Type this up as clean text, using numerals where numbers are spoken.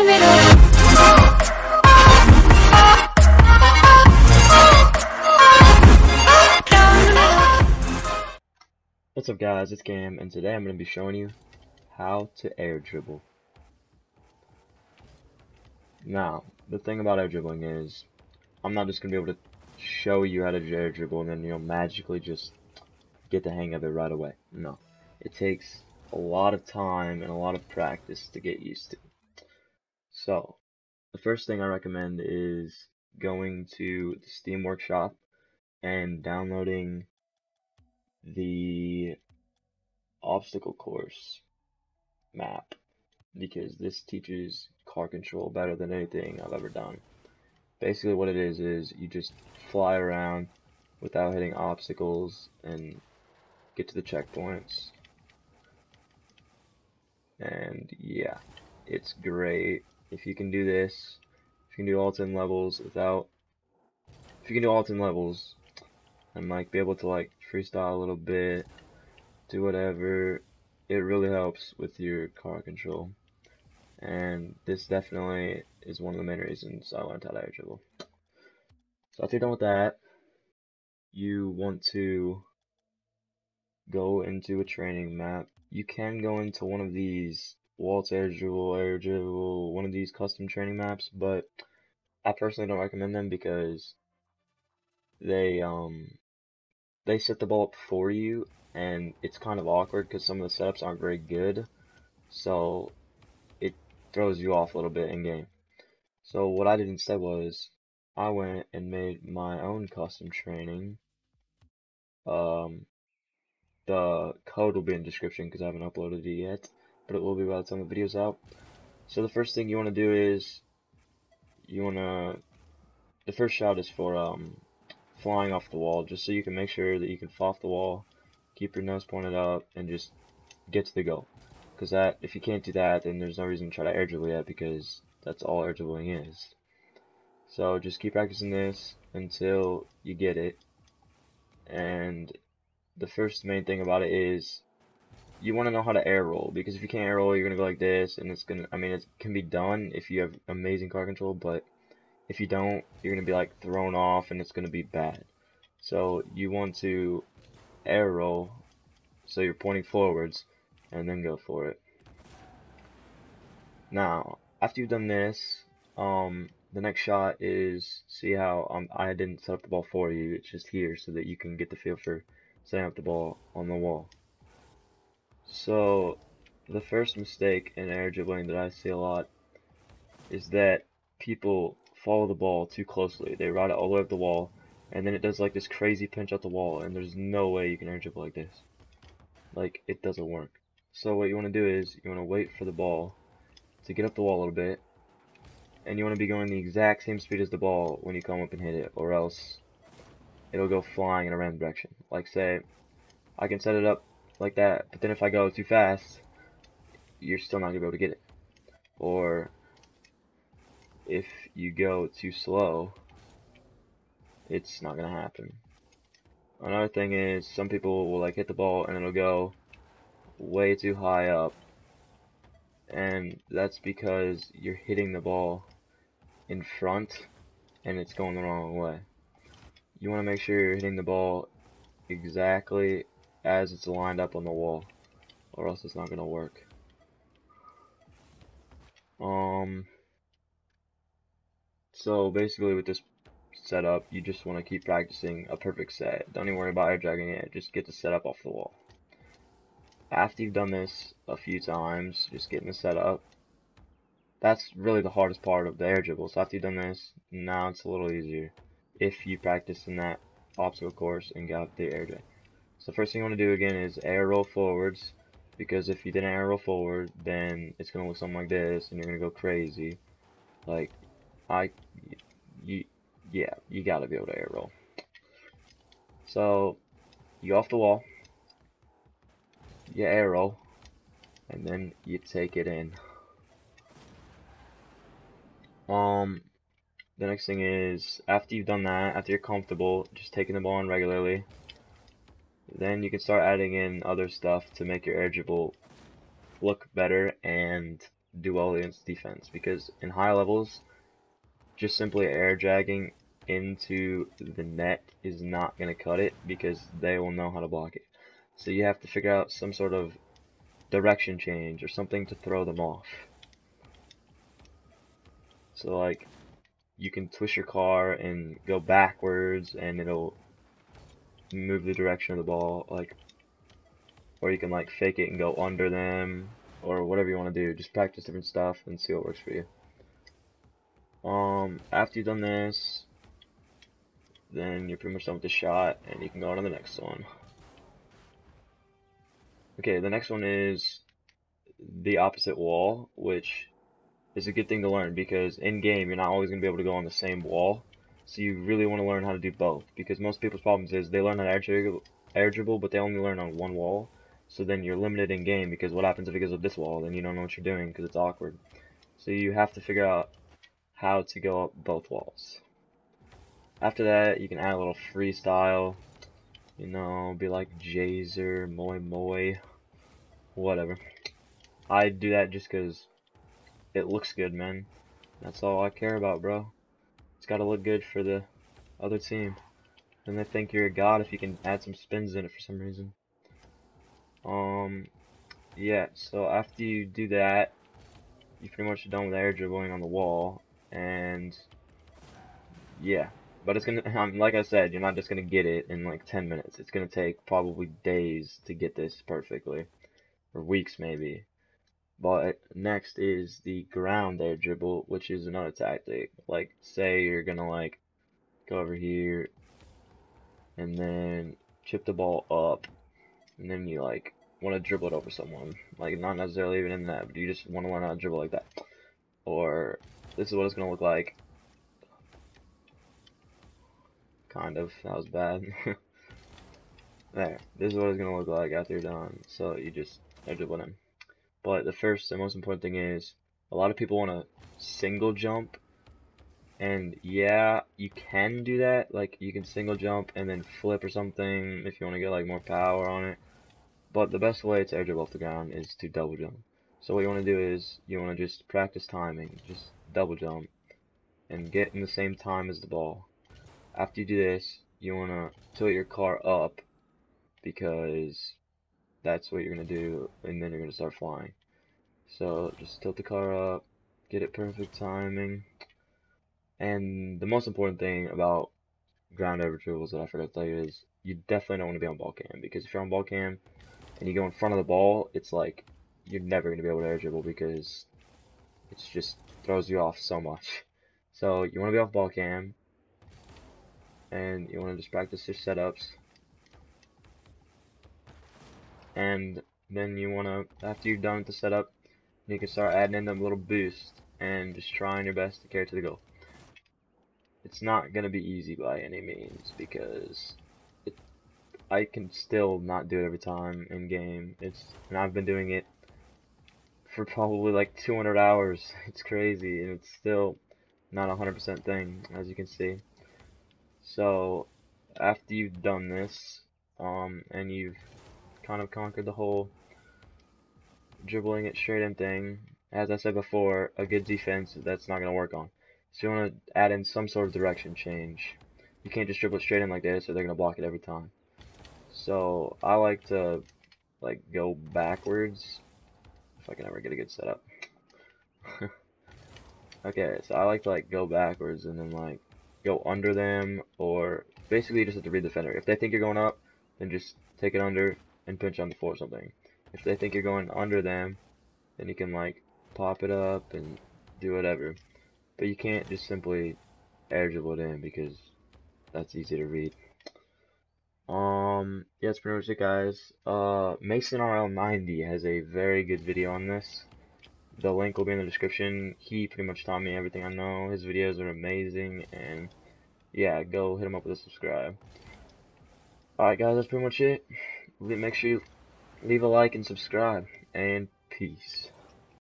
the middle. What's up guys, it's Cam, and today I'm going to be showing you how to air dribble. Now, the thing about air dribbling is, I'm not just going to be able to show you how to air dribble and then, magically just get the hang of it right away. No. It takes a lot of time and a lot of practice to get used to. So, the first thing I recommend is going to the Steam Workshop and downloading the obstacle course map, because this teaches car control better than anything I've ever done. Basically what it is you just fly around without hitting obstacles and get to the checkpoints. And yeah, it's great. If you can do this, if you can do all 10 levels and like be able to like freestyle a little bit, do whatever, it really helps with your car control. And this definitely is one of the main reasons I learned how to air dribble. So after you're done with that, you want to go into a training map. You can go into one of these Waltz air dribble, one of these custom training maps, but I personally don't recommend them because they set the ball up for you, and it's kind of awkward because some of the setups aren't very good, so it throws you off a little bit in game. So what I did instead was I went and made my own custom training. The code will be in the description because I haven't uploaded it yet, but it will be by the time the video's out. So the first thing you want to do is the first shot is for flying off the wall, just so you can make sure that you can fall off the wall, keep your nose pointed up, and just get to the goal. Because if you can't do that, then there's no reason to try to air dribble yet, because that's all air dribbling is. So just keep practicing this until you get it. And the first main thing about it is you want to know how to air roll, because if you can't air roll, you're gonna go like this, and it can be done if you have amazing car control, but if you don't, you're gonna be like thrown off, and it's gonna be bad. So you want to air roll, so you're pointing forwards, and then go for it. Now, after you've done this, the next shot is, see how I didn't set up the ball for you, it's just here so that you can get the feel for setting up the ball on the wall. So, the first mistake in air dribbling that I see a lot is that people follow the ball too closely. They ride it all the way up the wall, and then it does like this crazy pinch out the wall, and there's no way you can air dribble like this. Like, it doesn't work. So what you want to do is, you want to wait for the ball to get up the wall a little bit, and you want to be going the exact same speed as the ball when you come up and hit it, or else it'll go flying in a random direction. Like, say, I can set it up like that, but then if I go too fast, you're still not going to be able to get it. Or if you go too slow, it's not going to happen. Another thing is, some people will like hit the ball and it'll go way too high up, and that's because you're hitting the ball in front and it's going the wrong way. You want to make sure you're hitting the ball exactly as it's lined up on the wall, or else it's not going to work. So basically with this setup, you just want to keep practicing a perfect set. Don't even worry about air dragging it, just get the setup off the wall. After you've done this a few times, just getting the setup, that's really the hardest part of the air dribble. So after you've done this, now it's a little easier if you practice in that obstacle course and got the air drag. So first thing you want to do again is air roll forwards, because if you didn't air roll forward, then it's gonna look something like this, and you're gonna go crazy. Like, you gotta be able to air roll. So you go off the wall, you air roll, and then you take it in. The next thing is, after you've done that, after you're comfortable just taking the ball in regularly, then you can start adding in other stuff to make your air dribble look better and do well against defense, because in high levels, just simply air dragging into the net is not going to cut it, because they will know how to block it. So you have to figure out some sort of direction change or something to throw them off. So like, you can twist your car and go backwards and it'll move the direction of the ball, like, or you can like fake it and go under them, or whatever you want to do. Just practice different stuff and see what works for you. After you've done this, then you're pretty much done with the shot, and you can go on to the next one. Okay, the next one is the opposite wall, which is a good thing to learn, because in game you're not always going to be able to go on the same wall. So you really want to learn how to do both, because most people's problems is they learn how to air dribble, but they only learn on one wall. So then you're limited in game, because what happens if it goes up this wall? Then you don't know what you're doing, because it's awkward. So you have to figure out how to go up both walls. After that, you can add a little freestyle, you know, be like Jazer, Moi, whatever. I do that just because it looks good, man. That's all I care about, bro. It's gotta look good for the other team. And they think you're a god if you can add some spins in it for some reason. Yeah, so after you do that, you're pretty much done with air dribbling on the wall, and yeah. But it's gonna, like I said, you're not just gonna get it in like 10 minutes. It's gonna take probably days to get this perfectly, or weeks maybe. But next is the ground air dribble, which is another tactic. Like, say you're gonna like go over here and then chip the ball up, and then you like want to dribble it over someone. Like, not necessarily even in that, but you just want to learn how to dribble like that. Or this is what it's gonna look like. Kind of. That was bad. There. This is what it's gonna look like after you're done. So you just air dribble them. But the first and most important thing is, a lot of people want to single jump, and yeah, you can do that. Like, you can single jump and then flip or something if you want to get like more power on it. But the best way to air dribble off the ground is to double jump. So what you want to do is, you want to just practice timing, just double jump, and get in the same time as the ball. After you do this, you want to tilt your car up, because that's what you're going to do, and then you're going to start flying. So just tilt the car up, get it perfect timing. And the most important thing about ground air dribbles that I forgot to tell you is, you definitely don't want to be on ball cam, because if you're on ball cam and you go in front of the ball, it's like you're never going to be able to air dribble, because it just throws you off so much. So you want to be off ball cam, and you want to just practice your setups, and then you want to, after you're done with the setup, you can start adding in them little boosts and just trying your best to carry to the goal. It's not going to be easy by any means, because I can still not do it every time in game. And I've been doing it for probably like 200 hours. It's crazy, and it's still not a 100% thing, as you can see. So after you've done this, and you've kind of conquered the whole dribbling it straight in thing, as I said before, a good defense, that's not going to work on. So you want to add in some sort of direction change. You can't just dribble it straight in like this, or they're going to block it every time. So I like to like go backwards, if I can ever get a good setup. Okay, so I like to like go backwards and then like go under them, or basically you just have to read the defender. If they think you're going up, then just take it under and pinch on the floor or something. If they think you're going under them, then you can like pop it up and do whatever. But you can't just simply air dribble it in, because that's easy to read. Yeah, that's pretty much it, guys. CamThompsonRL90 has a very good video on this. The link will be in the description. He pretty much taught me everything I know. His videos are amazing, and yeah, go hit him up with a subscribe. Alright, guys, that's pretty much it. Make sure you leave a like and subscribe, and peace.